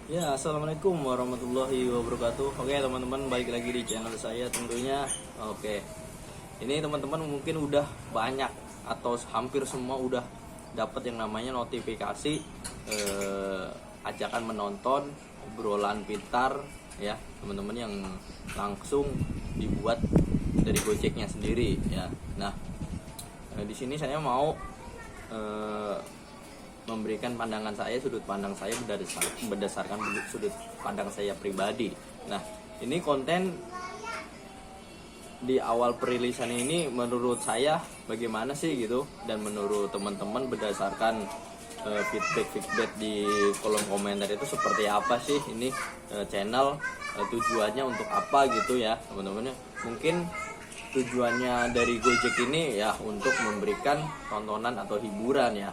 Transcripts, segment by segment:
Ya, assalamualaikum warahmatullahi wabarakatuh. Oke teman-teman, balik lagi di channel saya tentunya. Oke, ini teman-teman mungkin udah banyak atau hampir semua udah dapat yang namanya notifikasi ajakan menonton obrolan pintar ya teman-teman, yang langsung dibuat dari Gojeknya sendiri ya. Nah, di sini saya mau memberikan pandangan saya, sudut pandang saya berdasarkan sudut pandang saya pribadi. Nah, ini konten di awal perilisan ini menurut saya bagaimana sih gitu, dan menurut teman-teman berdasarkan feedback di kolom komentar itu seperti apa sih ini channel, tujuannya untuk apa gitu ya teman-teman. Mungkin tujuannya dari Gojek ini ya untuk memberikan tontonan atau hiburan ya,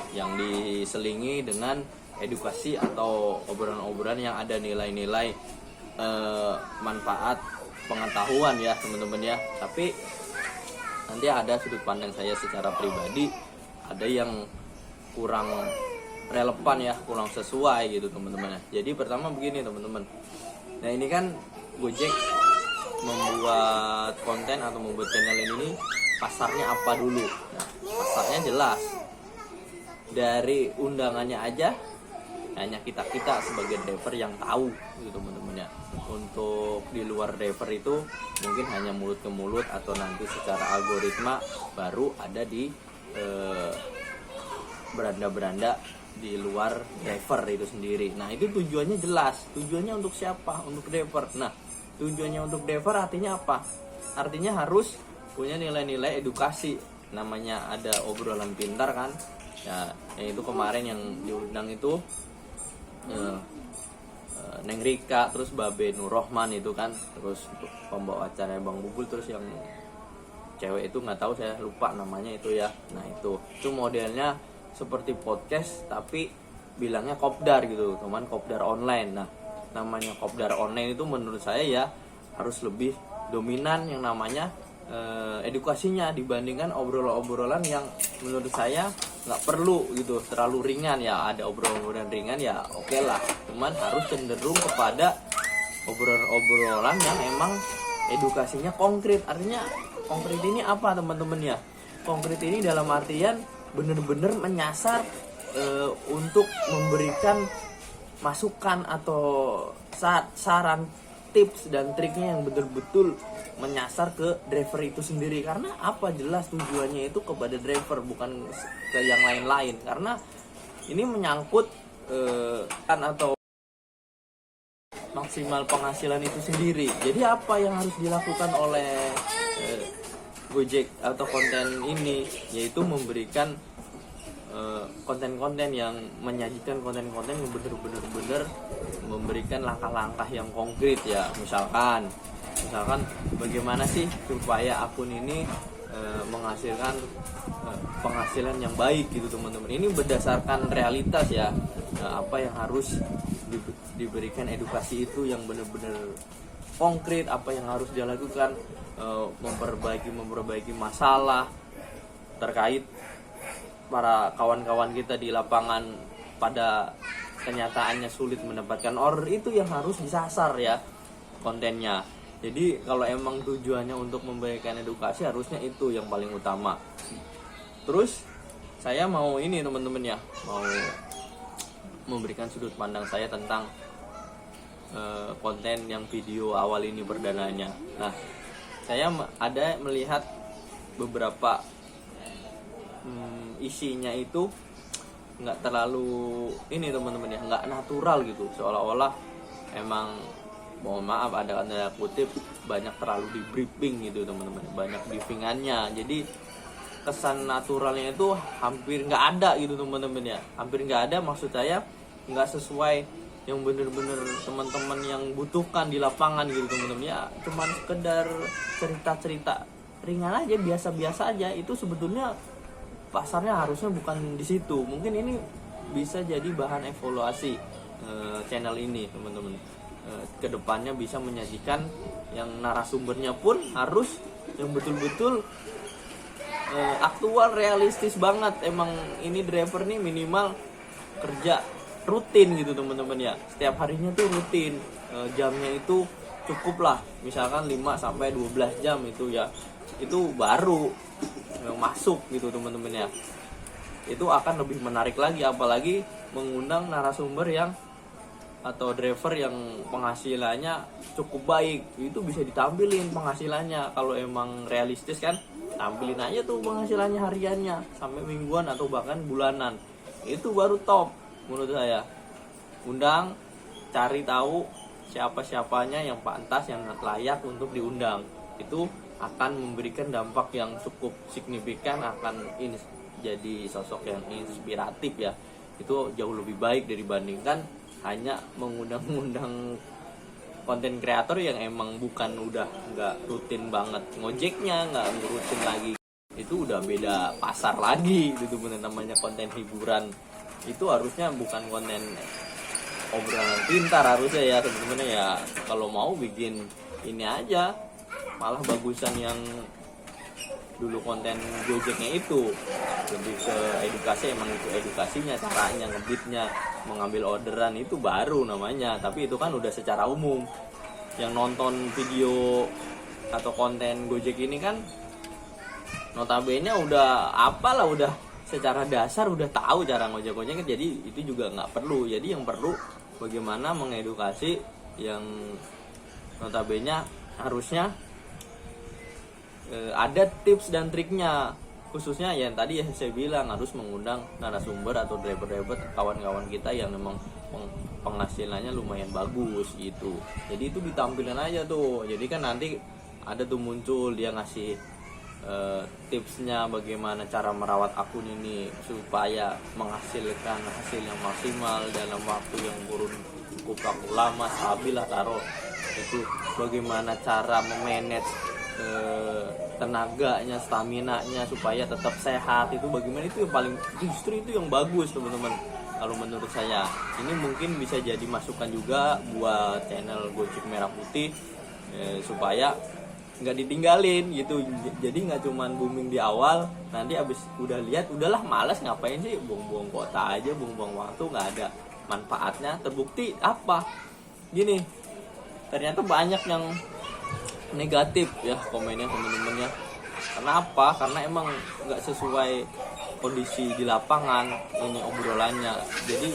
yang diselingi dengan edukasi atau obrolan-obrolan yang ada nilai-nilai manfaat pengetahuan ya teman-teman ya. Tapi nanti ada sudut pandang saya secara pribadi, ada yang kurang relevan ya, kurang sesuai gitu teman-teman ya. Jadi pertama begini teman-teman, nah ini kan Gojek membuat konten atau membuat channel ini pasarnya apa dulu. Nah, pasarnya jelas, dari undangannya aja hanya kita sebagai driver yang tahu gitu teman-teman ya. Untuk di luar driver itu mungkin hanya mulut ke mulut, atau nanti secara algoritma baru ada di beranda-beranda di luar driver itu sendiri. Nah, itu tujuannya jelas, tujuannya untuk siapa? Untuk driver. Nah, tujuannya untuk driver artinya apa? Artinya harus punya nilai-nilai edukasi. Namanya ada obrolan pintar kan ya, yang itu kemarin yang diundang itu Neng Rika, terus Babe Nurrohman itu kan, terus pembawa acara Bang Bubul, terus yang cewek itu nggak tahu, saya lupa namanya itu ya. Nah, itu modelnya seperti podcast tapi bilangnya kopdar gitu teman, kopdar online. Nah, namanya kopdar online itu menurut saya ya harus lebih dominan yang namanya edukasinya dibandingkan obrolan-obrolan yang menurut saya nggak perlu gitu, terlalu ringan ya. Ada obrolan ringan ya oke lah, cuman harus cenderung kepada obrolan-obrolan yang emang edukasinya konkret. Artinya konkret ini apa teman-teman ya? Konkret ini dalam artian bener-bener menyasar untuk memberikan masukan atau saran, tips dan triknya yang betul-betul menyasar ke driver itu sendiri. Karena apa? Jelas tujuannya itu kepada driver, bukan ke yang lain-lain. Karena ini menyangkut kan atau maksimal penghasilan itu sendiri. Jadi apa yang harus dilakukan oleh Gojek atau konten ini, yaitu memberikan konten-konten yang menyajikan konten-konten yang benar-benar memberikan langkah-langkah yang konkret ya. Misalkan bagaimana sih supaya akun ini menghasilkan penghasilan yang baik gitu teman-teman. Ini berdasarkan realitas ya. Apa yang harus diberikan edukasi itu yang benar-benar konkret, apa yang harus dia lakukan, memperbaiki masalah terkait para kawan-kawan kita di lapangan pada kenyataannya sulit mendapatkan order, itu yang harus disasar ya kontennya. Jadi kalau emang tujuannya untuk memberikan edukasi, harusnya itu yang paling utama. Terus saya mau ini teman-teman ya, mau memberikan sudut pandang saya tentang konten yang video awal ini perdananya. Nah, saya ada melihat beberapa isinya itu nggak terlalu ini teman-teman ya, nggak natural gitu, seolah-olah emang, mohon maaf ada tanda kutip, banyak terlalu di briefing gitu teman-teman, banyak briefingannya. Jadi kesan naturalnya itu hampir nggak ada gitu teman-teman ya, hampir nggak ada. Maksud saya nggak sesuai yang bener-bener teman-teman yang butuhkan di lapangan gitu teman-teman ya. Cuman sekedar cerita-cerita ringan aja, biasa-biasa aja. Itu sebetulnya pasarnya harusnya bukan di situ. Mungkin ini bisa jadi bahan evaluasi channel ini teman-teman. Kedepannya bisa menyajikan yang narasumbernya pun harus yang betul-betul aktual, realistis banget. Emang ini driver nih minimal kerja rutin gitu teman-teman ya, setiap harinya tuh rutin. Jamnya itu cukup lah, misalkan 5 sampai 12 jam itu ya, itu baru masuk gitu teman-teman ya. Itu akan lebih menarik lagi, apalagi mengundang narasumber yang atau driver yang penghasilannya cukup baik, itu bisa ditampilin penghasilannya. Kalau emang realistis kan, tampilin aja tuh penghasilannya hariannya sampai mingguan atau bahkan bulanan. Itu baru top menurut saya. Undang, cari tahu siapa-siapanya yang pantas, yang layak untuk diundang. Itu akan memberikan dampak yang cukup signifikan, akan jadi sosok yang inspiratif ya. Itu jauh lebih baik dibandingkan hanya mengundang-undang konten kreator yang emang udah nggak rutin banget ngojeknya, nggak rutin lagi. Itu udah beda pasar lagi gitu. Bener, namanya konten hiburan itu harusnya bukan konten obrolan pintar harusnya ya teman-teman ya. Kalau mau bikin ini aja, malah bagusan yang dulu konten Gojeknya itu lebih ke edukasi. Emang itu edukasinya, caranya ngebitnya, mengambil orderan, itu baru namanya. Tapi itu kan udah secara umum. Yang nonton video atau konten Gojek ini kan notabene udah apalah, udah secara dasar udah tahu cara ngojek-ngojek. Jadi itu juga nggak perlu. Jadi yang perlu bagaimana mengedukasi yang notabene harusnya ada tips dan triknya, khususnya yang tadi ya saya bilang, harus mengundang narasumber atau driver-driver kawan-kawan kita yang memang penghasilannya lumayan bagus gitu. Jadi itu ditampilkan aja tuh. Jadi kan nanti ada tuh muncul dia ngasih tipsnya bagaimana cara merawat akun ini supaya menghasilkan hasil yang maksimal dalam waktu yang kurun cukup lama, stabil lah taruh. Itu bagaimana cara memanage tenaganya, stamina-nya supaya tetap sehat. Itu bagaimana, itu yang paling, justru itu yang bagus teman-teman kalau menurut saya. Ini mungkin bisa jadi masukan juga buat channel Gojek Merah Putih supaya nggak ditinggalin gitu. Jadi nggak cuman booming di awal, nanti abis udah lihat udahlah malas, ngapain sih buang-buang kuota aja, buang-buang waktu, nggak ada manfaatnya. Terbukti apa gini, ternyata banyak yang negatif ya komennya temen-temennya. Kenapa? Karena emang nggak sesuai kondisi di lapangan ini obrolannya. Jadi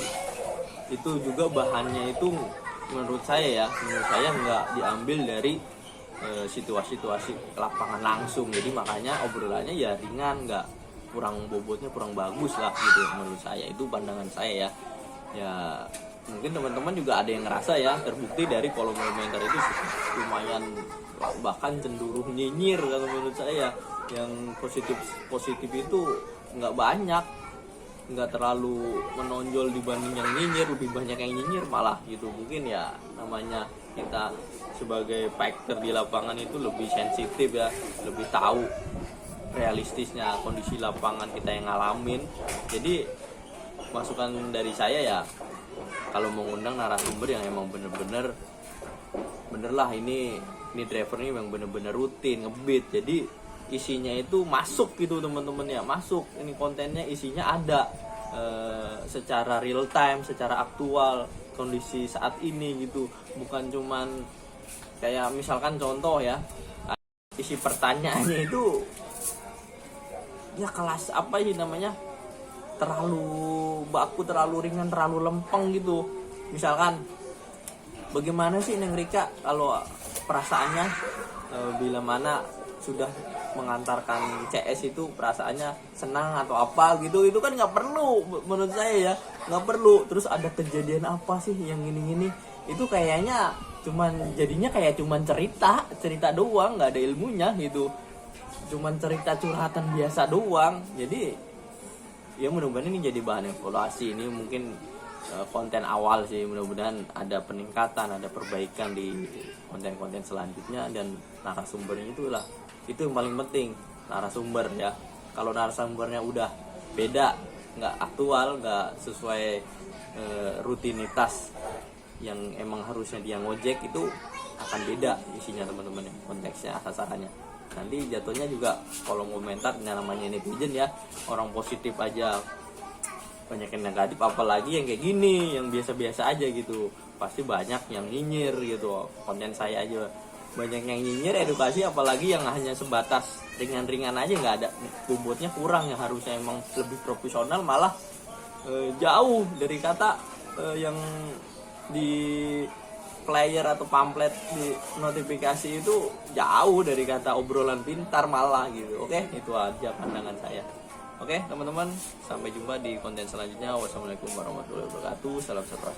itu juga bahannya itu menurut saya nggak diambil dari situasi lapangan langsung. Jadi makanya obrolannya ya ringan, nggak, kurang bobotnya kurang bagus lah gitu menurut saya. Itu pandangan saya ya. Mungkin teman-teman juga ada yang ngerasa ya, terbukti dari kolom komentar itu lumayan, bahkan cenderung nyinyir kalau menurut saya. Yang positif itu nggak banyak, nggak terlalu menonjol dibanding yang nyinyir. Lebih banyak yang nyinyir malah gitu. Mungkin ya namanya kita sebagai fighter di lapangan itu lebih sensitif ya, lebih tahu realistisnya kondisi lapangan kita yang ngalamin. Jadi masukan dari saya ya, kalau mengundang narasumber yang emang bener lah, ini driver ini yang bener-bener rutin ngebit, jadi isinya itu masuk gitu teman-teman ya, masuk ini kontennya, isinya ada secara real time, secara aktual kondisi saat ini gitu. Bukan cuman kayak misalkan contoh ya, isi pertanyaannya itu ya kelas apa sih namanya, terlalu baku, terlalu ringan, terlalu lempeng gitu. Misalkan bagaimana sih Neng Rika kalau perasaannya bila mana sudah mengantarkan CS itu perasaannya senang atau apa gitu. Itu kan nggak perlu menurut saya ya, nggak perlu. Terus ada kejadian apa sih yang gini-gini, itu kayaknya jadinya kayak cuman cerita doang, nggak ada ilmunya gitu, cuman cerita curhatan biasa doang. Jadi ya mudah-mudahan ini jadi bahan evaluasi. Ini mungkin konten awal sih, mudah-mudahan ada peningkatan, ada perbaikan di konten-konten selanjutnya. Dan narasumbernya itu yang paling penting, narasumber ya. Kalau narasumbernya udah beda, nggak aktual, nggak sesuai rutinitas yang emang harusnya dia ngojek, itu akan beda isinya teman-teman, konteksnya, sasarannya. Nanti jatuhnya juga kolom komentar, namanya netizen ya, orang positif aja banyak yang negatif, apalagi yang kayak gini yang biasa-biasa aja gitu. Pasti banyak yang nyinyir gitu. Konten saya aja banyak yang nyinyir edukasi, apalagi yang hanya sebatas ringan-ringan aja, nggak ada bobotnya, kurang. Yang harusnya emang lebih profesional malah jauh dari kata yang di player atau pamflet di notifikasi itu, jauh dari kata obrolan pintar malah gitu. Oke, itu aja pandangan saya. Oke teman-teman, sampai jumpa di konten selanjutnya. Wassalamualaikum warahmatullahi wabarakatuh. Salam sejahtera.